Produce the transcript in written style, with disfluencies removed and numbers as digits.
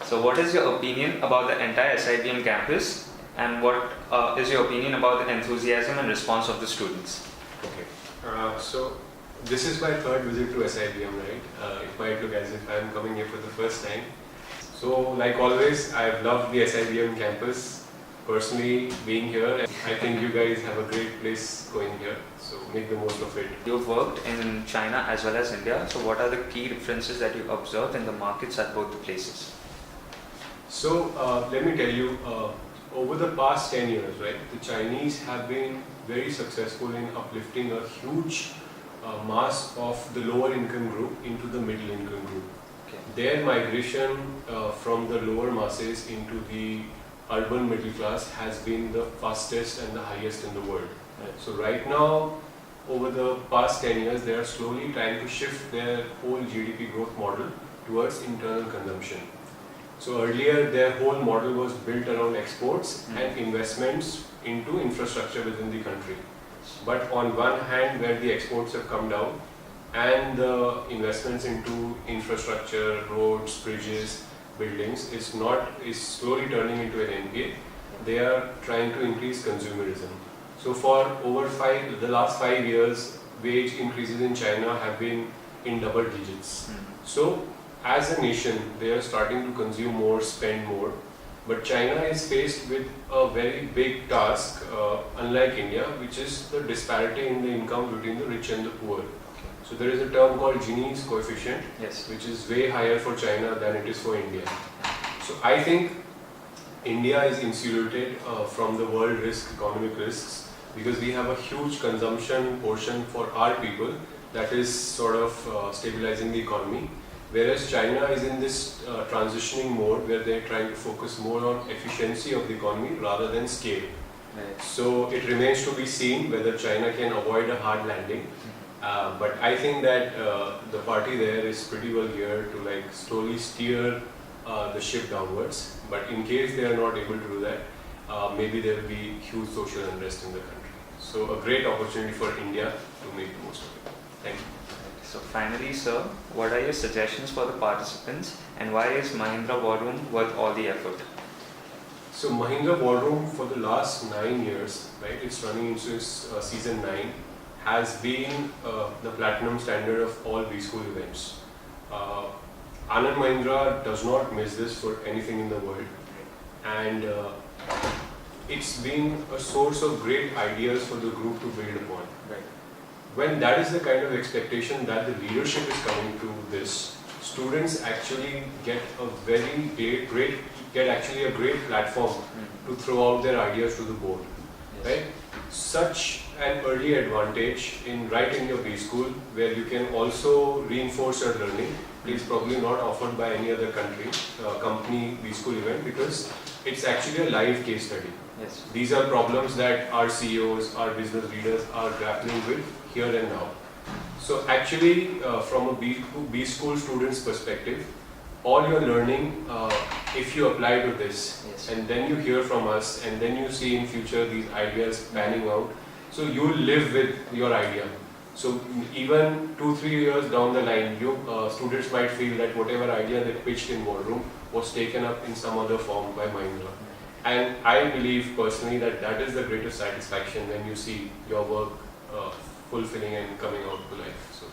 So what is your opinion about the entire SIBM campus, and what is your opinion about the enthusiasm and response of the students? Okay. So this is my third visit to SIBM, right? It might look as if I'm coming here for the first time. So like always, I've loved the SIBM campus. Personally, being here, I think you guys have a great place going here. So make the most of it. You've worked in China as well as India. So what are the key differences that you observed in the markets at both the places? So let me tell you, over the past 10 years, right, the Chinese have been very successful in uplifting a huge mass of the lower income group into the middle income group. Okay. Their migration from the lower masses into the urban middle class has been the fastest and the highest in the world. Right. So right now, over the past 10 years, they are slowly trying to shift their whole GDP growth model towards internal consumption. So earlier, their whole model was built around exports and investments into infrastructure within the country. But on one hand, where the exports have come down and the investments into infrastructure, roads, bridges, buildings is slowly turning into an NPA. They are trying to increase consumerism. So for over the last 5 years, wage increases in China have been in double digits. So as a nation, they are starting to consume more, spend more. But China is faced with a very big task, unlike India, which is the disparity in the income between the rich and the poor. So there is a term called Gini's coefficient, Yes. which is way higher for China than it is for India. So I think India is insulated from the world economic risks, because we have a huge consumption portion for our people that is sort of stabilizing the economy. Whereas China is in this transitioning mode where they're trying to focus more on efficiency of the economy rather than scale. Right. So it remains to be seen whether China can avoid a hard landing. But I think that the party there is pretty well geared to like slowly steer the ship downwards. But in case they are not able to do that, maybe there will be huge social unrest in the country. So a great opportunity for India to make the most of it. Thank you. So finally, sir, what are your suggestions for the participants, and why is Mahindra War Room worth all the effort? So Mahindra War Room for the last 9 years, right, it's running into its season 9, has been the platinum standard of all B-School events. Anand Mahindra does not miss this for anything in the world, and it's been a source of great ideas for the group to build upon. Right. When that is the kind of expectation that the leadership is coming to this, students actually get a great platform to throw out their ideas to the board. Yes. Right? Such an early advantage right in your B-School, where you can also reinforce your learning, is probably not offered by any other company B-School event, because it's actually a live case study. Yes. These are problems that our CEOs, our business leaders are grappling with here and now. So actually, from a B-School student's perspective, all your learning, if you apply to this, Yes. and then you hear from us, and then you see in future these ideas panning out, so you will live with your idea. So even 2-3 years down the line, students might feel that whatever idea they pitched in War Room was taken up in some other form by Mahindra. And I believe personally that is the greatest satisfaction when you see your work fulfilling and coming out to life. So